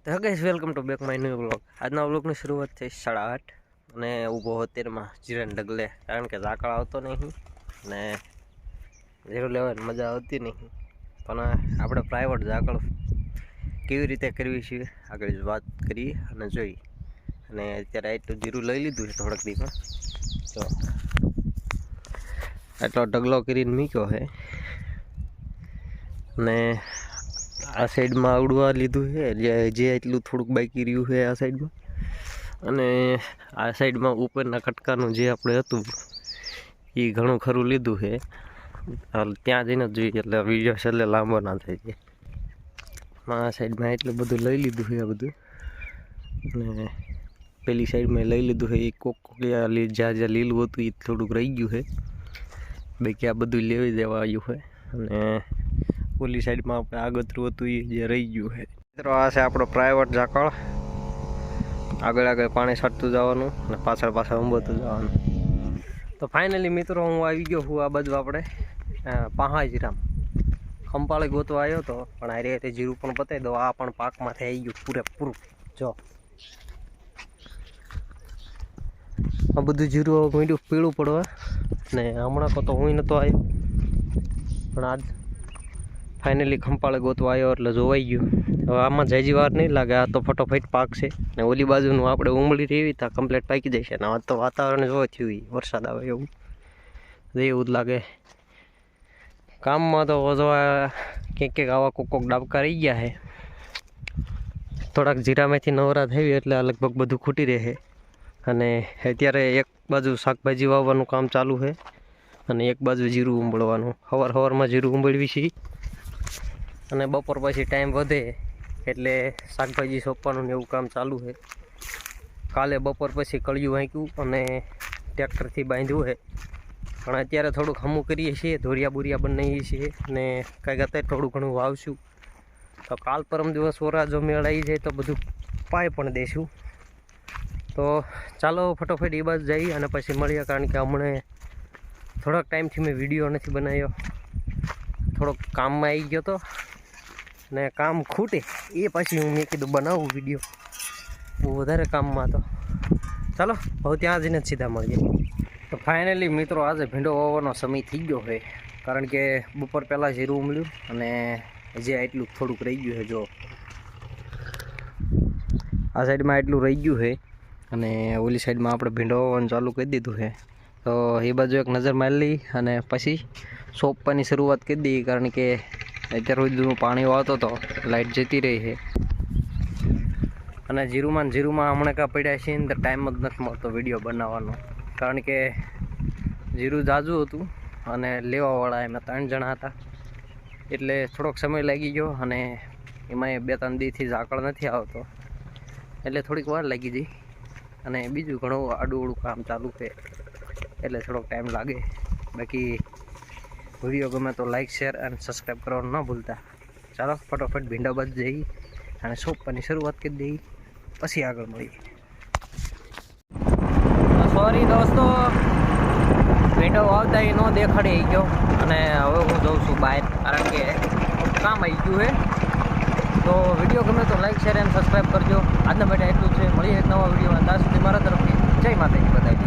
તો guys welcome to back my new vlog. આજના વ્લોગની શરૂઆત થઈ 8:30 અને ઊભો 70માં જીરાને ડગલે, કારણ કે ઝાકળ આવતો નહીં ને જીરું લેવાની મજા આવતી નહીં। પણ આપણે પ્રાઇવેટ ઝાકળ કેવી રીતે કરવી છે આગળ વાત કરી અને જોઈ। અને અત્યારે આટલું જીરું લઈ લીધું છે થોડાક દીમાં, તો આટલો ડગલો કરીને મૂક્યો છે ને આ સાઈડમાં આવડવા લીધું છે, જે એટલું થોડુંક બાકી રહ્યું છે આ સાઈડમાં। અને આ સાઈડમાં ઉપરના કટકાનું જે આપણે હતું એ ઘણું ખરું લીધું છે, ત્યાં જઈને જ જોઈએ એટલે વિડીયો છેલ્લે લાંબો ના થઈ જાય। આ સાઈડમાં એટલું બધું લઈ લીધું છે આ બધું, અને પેલી સાઈડમાં લઈ લીધું છે એ કોક જ્યાં જ્યાં લીલું હતું એ થોડુંક રહી ગયું છે, બાકી આ બધું લેવી દેવા આવ્યું છે। અને ઓલી સાઈડમાં આપણે આગતરું હતું એ જે રહી ગયું છે। મિત્રો આ છે આપણો પ્રાઇવેટ ઝાકળ, આગળ પાણી છાંટતું જવાનું અને પાછળ ઊંબતું જવાનું। તો ફાઇનલી મિત્રો હું આવી ગયો છું આ બાજુ આપણે પહાજીરામ ખંપાળી ગોતવા આવ્યો હતો, પણ આ રીતે જીરું પણ બતાવી દો, આ પણ પાકમાંથી આવી ગયું પૂરેપૂરું। જો આ બધું જીરું મીંડું પીળું પડવા ને હમણાં તો હું નહોતો આવ્યો, પણ આજ ફાઇનલી ખંપાળે ગોતવા આવ્યો એટલે જોવાઈ ગયું। હવે આમાં જાજી વાર નહીં લાગે, આ તો ફટોફટ પાક છે ને ઓલી બાજુનું આપણે ઉમળી રહેવી ત્યાં કમ્પ્લીટ પાકી જશે। ને આ તો વાતાવરણ જોવા થયું વરસાદ આવે એવું જ લાગે। કામમાં તો ક્યાંક આવા કોક ડાબકા રહી ગયા છે, થોડાક જીરામાંથી નવરા થઈ એટલે આ લગભગ બધું ખૂટી રહે। અને અત્યારે એક બાજુ શાકભાજી વાવવાનું કામ ચાલુ છે અને એક બાજુ જીરું ઉંબળવાનું। સવારમાં જીરું ઉંબળવી છે અને બપોર પછી ટાઈમ વધે એટલે શાકભાજી સોંપવાનું ને એવું કામ ચાલુ છે। કાલે બપોર પછી કળિયું વાંક્યું અને ટ્રેક્ટરથી બાંધ્યું છે, પણ અત્યારે થોડુંક હમું કરીએ છીએ, ધોરિયા બોરિયા બનાવીએ છીએ ને કાંઈક અત્યારે થોડું ઘણું વાવશું। તો કાલ પરમ દિવસ ઓરા જો મેળ આવી જાય તો બધું પાઈ પણ દઈશું। તો ચાલો ફટોફટ એ બાજુ જઈએ અને પછી મળીએ, કારણ કે હમણાં થોડોક ટાઈમથી મેં વિડીયો નથી બનાવ્યો, થોડોક કામમાં આવી ગયો તો ને કામ ખૂટે એ પછી મેં કીધું બનાવું વિડીયો, બહુ વધારે કામમાં તો ચાલો હવે ત્યાં જઈને સીધા મળીએ। તો ફાઇનલી મિત્રો આજે ભીંડો વાવવાનો સમય થઈ ગયો છે, કારણ કે બપોર પહેલાં જીરું ઉમળ્યું અને જે એટલું થોડુંક રહી ગયું છે। જો આ સાઈડમાં એટલું રહી ગયું છે અને ઓલી સાઈડમાં આપણે ભીંડો વાવવાનું ચાલુ કરી દીધું છે। તો એ બાજુ એક નજર મારી લઈ અને પછી સોંપવાની શરૂઆત કરી દઈએ, કારણ કે અત્યારે સુધી પાણી વાવતો હતો લાઇટ જતી રહી છે અને જીરુંમાં હમણાં કાં પડ્યા છે અંદર ટાઈમ જ નથી મળતો વિડીયો બનાવવાનો, કારણ કે જીરું ઝાઝું હતું અને લેવાવાળા એમાં 3 જણા હતા એટલે થોડોક સમય લાગી ગયો, અને એમાં 2-3 દીથી ઝાકળ નથી આવતો એટલે થોડીક વાર લાગી ગઈ। અને બીજું ઘણું આડું કામ ચાલુ છે એટલે થોડોક ટાઈમ લાગે। બાકી વિડીયો ગમે તો લાઇક શેર અને સબસ્ક્રાઈબ કરવાનું ન ભૂલતા। ચાલો ફટોફટ ભીંડા બાજુ જઈ અને સોંપવાની શરૂઆત કરી દઈએ, પછી આગળ મળીએ। સોરી દોસ્તો, ભીંડો વાવતા ન દેખાડી ગયો અને હવે હું જઉં છું બહાર, કારણ કે કામ આવી ગયું છે। તો વિડીયો ગમે તો લાઇક શેર અને સબસ્ક્રાઈબ કરજો। આજના માટે એટલું છે, મળીએ એક નવા વિડીયોમાં, ત્યાં સુધી મારા તરફથી જય માતાજી બધાને।